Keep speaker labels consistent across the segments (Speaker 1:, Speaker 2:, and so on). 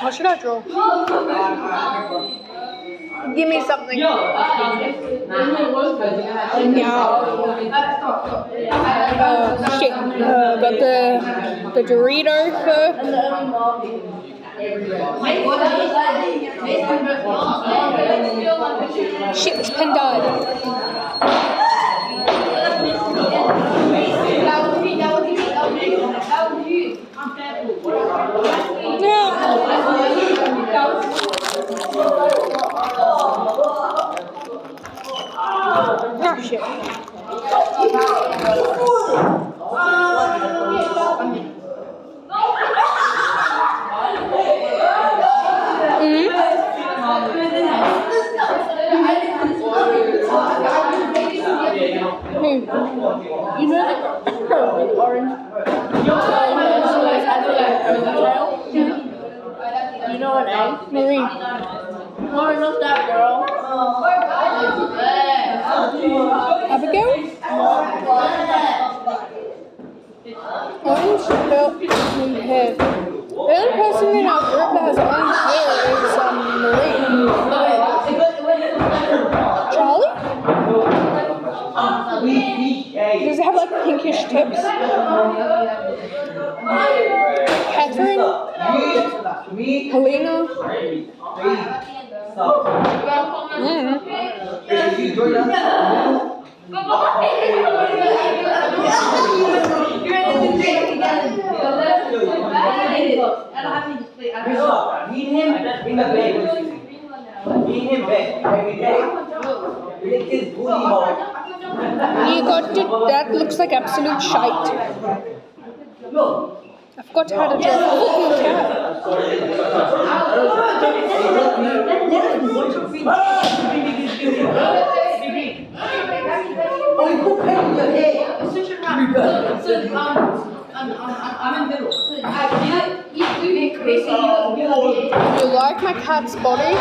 Speaker 1: What should I draw? Give me something. Yeah. Shit. Got the Dorito fur. Shit, this pen died. Ah, shit.
Speaker 2: You know the orange you know her name?
Speaker 1: Marie.
Speaker 2: No, not that girl.
Speaker 1: Abigail? Orange belt and hair. The only person in our group that has orange hair is Marie. Charlie? Does it have like pinkish tips? Catherine? Helena?
Speaker 3: Meet him in the bed. Meet him back every day. Lick his booty hole.
Speaker 1: You got it. That looks like absolute shite. I forgot how to draw a fucking cat. You like my cat's body?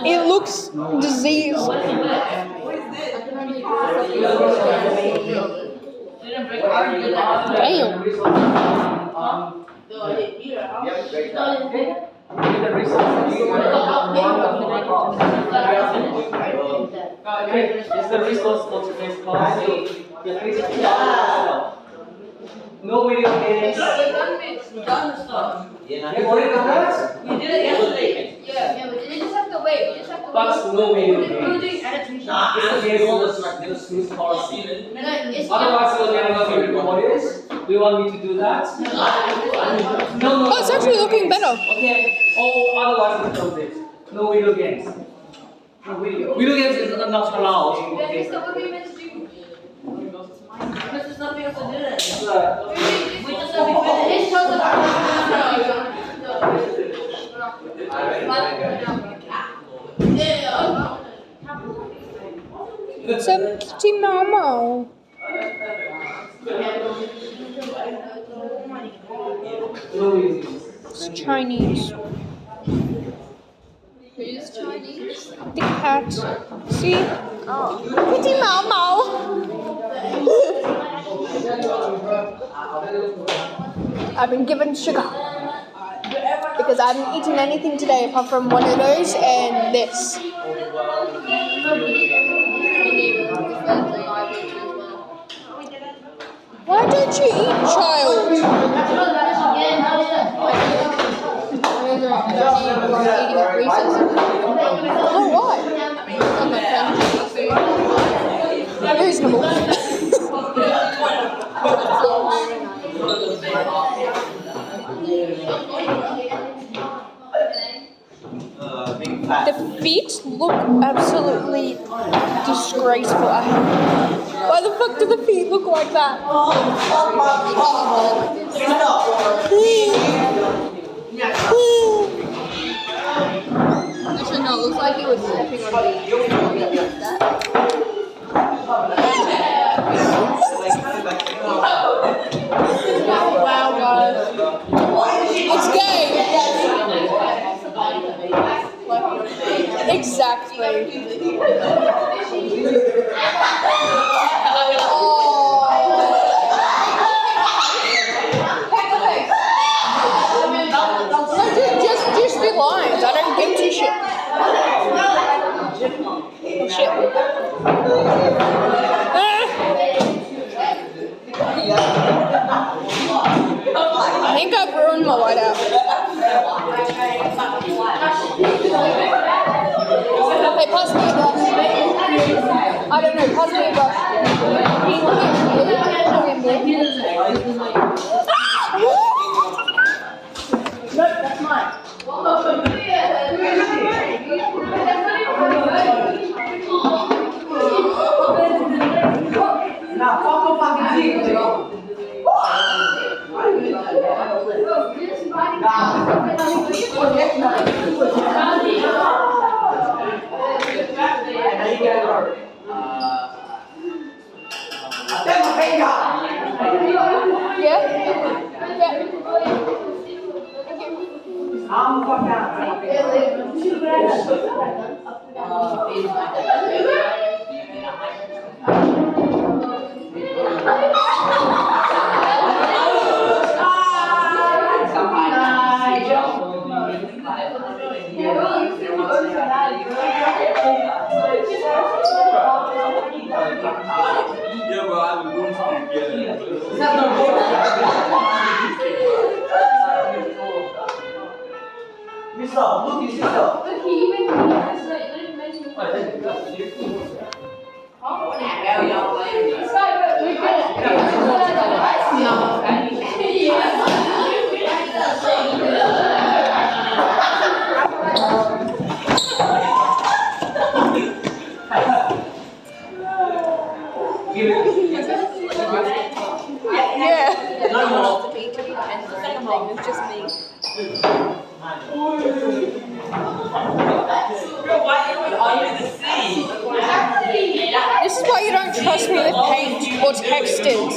Speaker 1: It looks diseased. Damn.
Speaker 3: It's the resource for today's class. No video games.
Speaker 4: We're done the stuff.
Speaker 3: You already done that?
Speaker 4: We did it yesterday. Yeah, but we just have to wait. We just have to wait.
Speaker 3: That's no video
Speaker 4: We're
Speaker 3: games.
Speaker 4: doing annotation.
Speaker 3: It's against the snooze policy.
Speaker 4: It's
Speaker 3: Otherwise, you're going to be recorded. Do you want me to do that? No.
Speaker 1: Oh, it's actually looking better.
Speaker 3: Okay. Oh, otherwise it's closed. No video games. No video. Video games is not allowed.
Speaker 4: Okay, so what are we meant to do? Because there's nothing else to do then. We just have to finish. It shows us
Speaker 1: It's a kitty mama. It's Chinese.
Speaker 4: Who's Chinese?
Speaker 1: The cat. See? Oh. Kitty mama. I've been given sugar. Because I haven't eaten anything today apart from one of those and this. Why don't you eat, child? Oh, why? Reasonable. The feet look absolutely disgraceful. Why the fuck do the feet look like that?
Speaker 4: Actually, no, it looks like he was stepping on me.
Speaker 1: Wow, guys. It's gay. Exactly. I think I've ruined my whiteout. Hey, pass me a brush. I don't know, pass me a brush.
Speaker 2: No, that's mine.
Speaker 3: Now, fucking
Speaker 1: Yeah? Yeah.
Speaker 3: I'm fucking
Speaker 5: Yeah, but I've been doing something together.
Speaker 3: Yourself, look at yourself.
Speaker 1: Yeah.
Speaker 5: No more.
Speaker 1: This is why you don't trust me with paint or textures.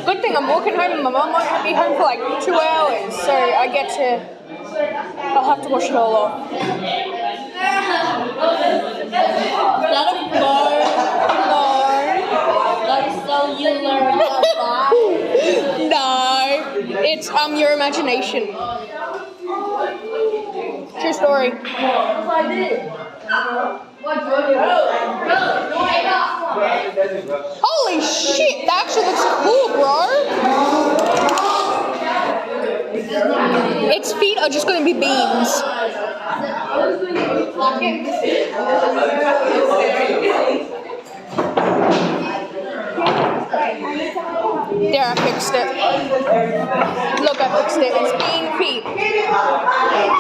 Speaker 1: Good thing I'm walking home and my mum won't be home for like 2 hours, so I'll have to wash it all off.
Speaker 2: That's cellular.
Speaker 1: No, it's your imagination. True story. Holy shit, that actually looks cool, bro. Its feet are just gonna be beans. There, I fixed it. Look, I fixed it. It's bean feet.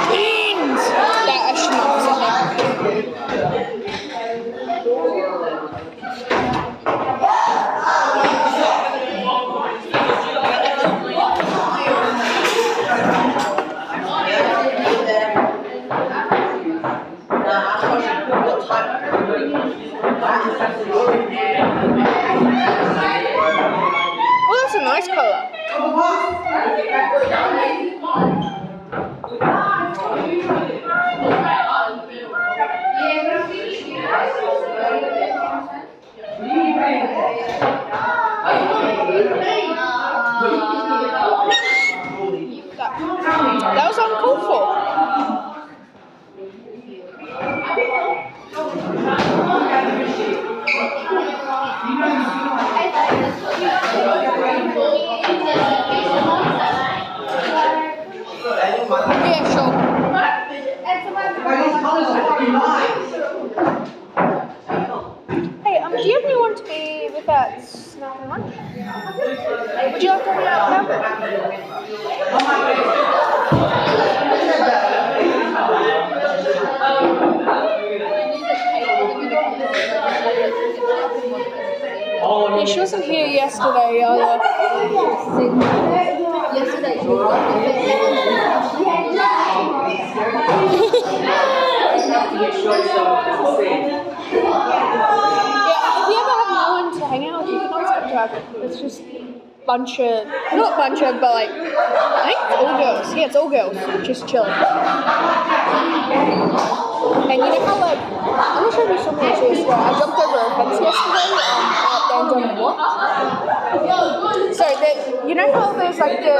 Speaker 1: Beans! That I should not have said that. Oh, that's a nice color. That was uncalled for. Yeah, sure. Hey, do you have anyone to be with that snack and lunch? Would you like to hang out Yeah, she wasn't here yesterday either. Yesterday she Yeah, if you ever have no one to hang out with, you can always come to her. It's just not bunch of, but like, I think it's all girls. Yeah, it's all girls, just chilling. And you know how like, I'm not sure if you saw me actually yesterday, I jumped over a fence yesterday at the end of what? So, you know how there's like the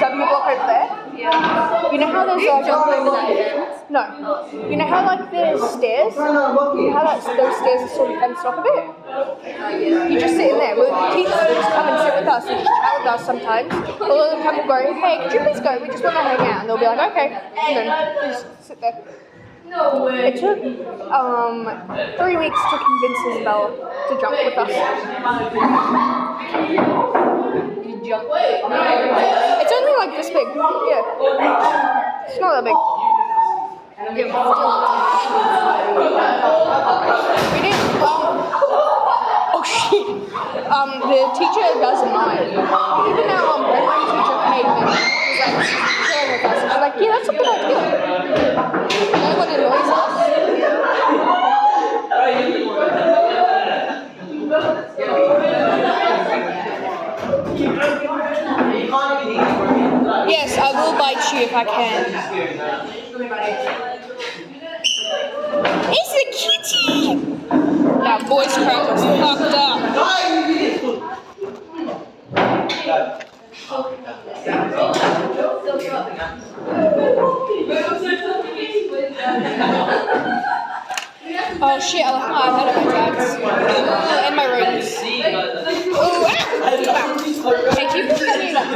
Speaker 1: W block over there? You know how there's no. You know how like there's stairs? You know how those stairs are sort of fenced off a bit? You just sit in there. The teachers will just come and sit with us and just chat with us sometimes. Or they'll come and go, hey, could you please go? We just want to hang out. And they'll be like, okay. And then just sit there. It took 3 weeks to convince Isabella to jump with us. It's only like this big. Yeah. It's not that big. We didn't. Oh shit. The teacher doesn't mind. Even our primary teacher came and was like chilling with us. And she's like, yeah, that's a good idea. No one annoys us. Yes, I will bite you if I can. It's a kitty! That voice crack was fucked up. Oh shit, I left my iPad at my dad's. And my rings. Oh, hey, keep pretending that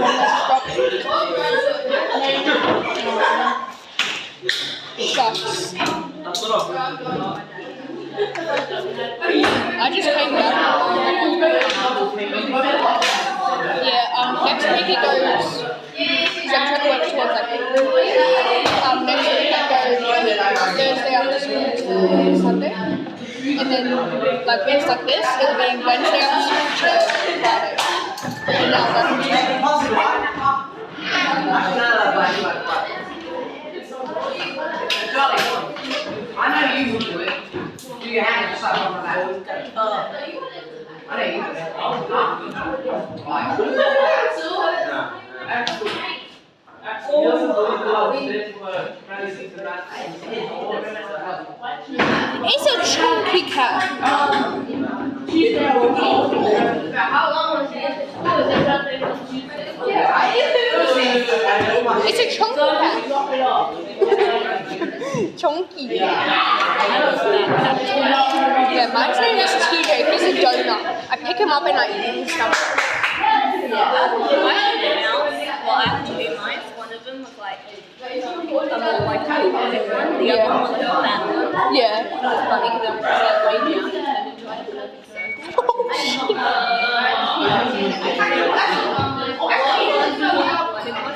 Speaker 1: shucks. I just came back. Yeah, next week it goes. Because I'm trying to work towards that. Next week it goes Thursday after school to Sunday. And then, like weeks like this, it'll be Wednesday after school to Friday. And now that's
Speaker 3: I know you will do it. Do your hand just like on the back. I know you
Speaker 1: It's a chunky cat.
Speaker 4: How long was it?
Speaker 1: It's a chunky cat. Chunky. Yeah, my name is TJ. He's a donut. I pick him up and I eat his stomach.
Speaker 2: I have a mouse. Well, I have two mice. One of them was like a more like aquatic one. The other one was a fat one.
Speaker 1: Yeah.
Speaker 2: It was funny because it was like way down and turned into like a perfect circle.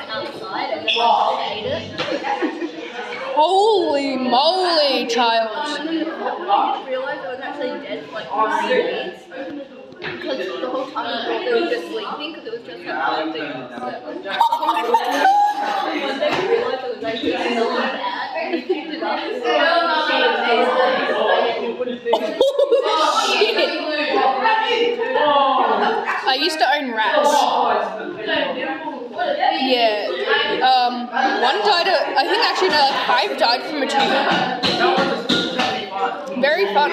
Speaker 2: Outside and then I ate it.
Speaker 1: Holy moly, child.
Speaker 2: I didn't realize it was actually dead for like 3 days. Because the whole time I thought they were just sleeping because it was just like perfect circle. One day we realized it was actually so bad and we picked it up and it wouldn't move.
Speaker 1: I used to own rats. Yeah. One died. I think actually no, like 5 died from a tumor. Very fun.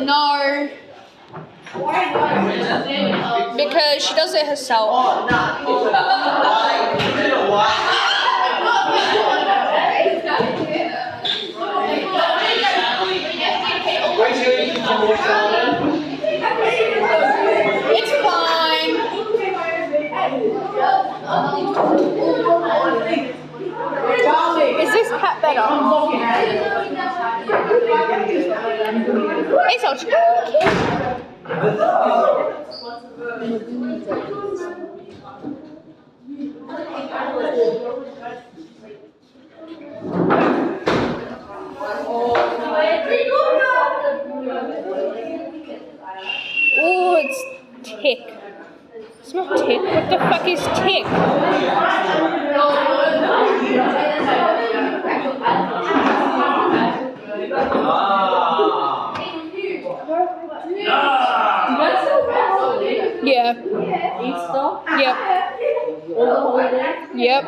Speaker 1: No. Because she does it herself. It's fine. Is this cat better? It's so cute. Oh, it's tick. It's not tick. What the fuck is tick? Yeah.
Speaker 2: Easter?
Speaker 1: Yep.
Speaker 2: All the holidays?
Speaker 1: Yep.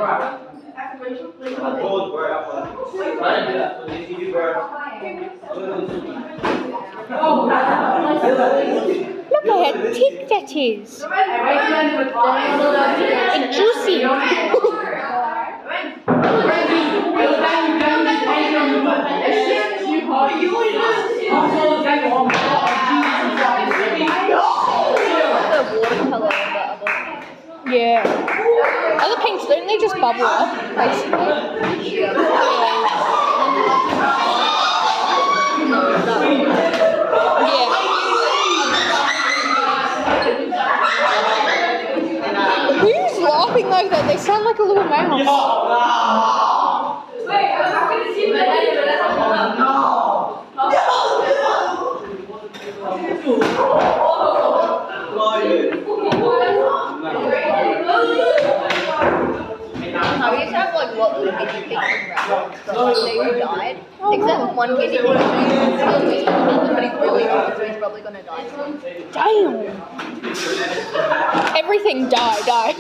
Speaker 1: Look, I how thick that is. And juicy.
Speaker 2: The watercolor and the other.
Speaker 1: Yeah. Other paints, don't they just bubble up, basically? Yeah. Who's laughing like that? They sound like a little mouse.
Speaker 2: I used to have like lots of guinea pigs and rabbits, but like they all died. Except for one guinea pig who's still doing but he's really old, so he's probably gonna die soon.
Speaker 1: Damn. Everything die.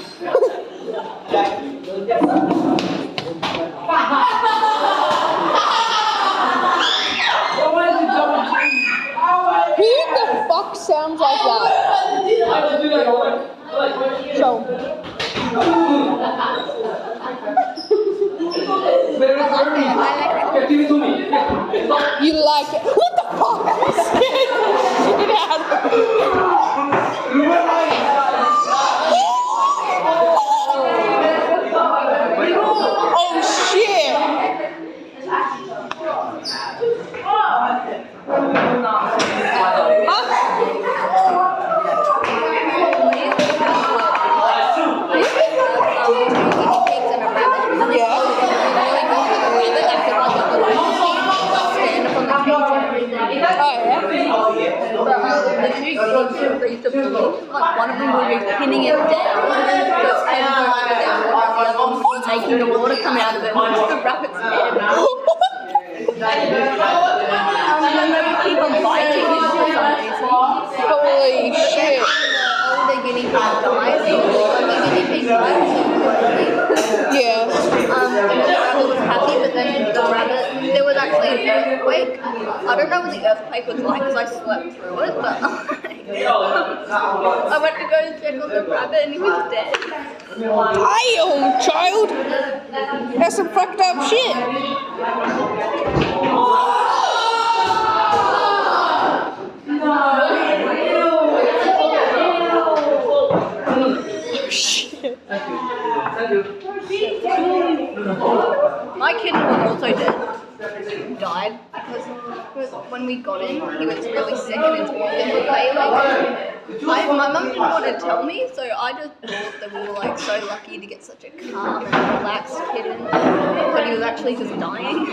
Speaker 1: Who the fuck sounds like that? Show 'em. You like it? What the fuck? Get out of Oh shit!
Speaker 2: The two guinea pigs used to bully, like one of them would be pinning it down, so its head would go under their water, and the other one would be making the water come out of it, which is the rabbit's head. And then they would keep on biting him for some reason.
Speaker 1: Holy shit!
Speaker 2: The older guinea pig dies, so the younger guinea pig dies, so
Speaker 1: Yeah.
Speaker 2: and then the rabbit was happy, but then the rabbit, there was actually an earthquake. I don't know what the earthquake was like because I slept through it, but I went to go check on the rabbit and he was dead.
Speaker 1: Damn, child! That's some fucked up shit! Shit.
Speaker 2: My kitten was also dead. Died because when we got him, he was really sick and his organs were failing. My mum didn't want to tell me, so I just thought that we were like so lucky to get such a calm and relaxed kitten, but he was actually just dying.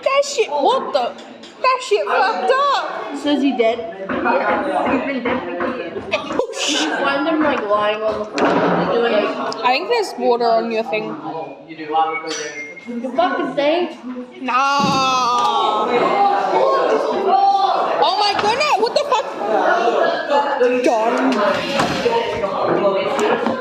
Speaker 1: That shit, what the? That shit fucked up!
Speaker 2: Says he dead? Yeah, he's been dead for years. You find him like lying on the floor.
Speaker 1: I think there's water on your thing.
Speaker 2: You fucking think?
Speaker 1: Nah. Oh my goodness, what the fuck? Gone.